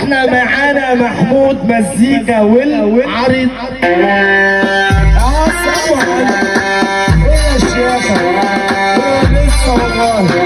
احنا معانا محمود مزيكا والعريض. السلام عليكم. ايه يا شيخة؟ ايه لسه والله.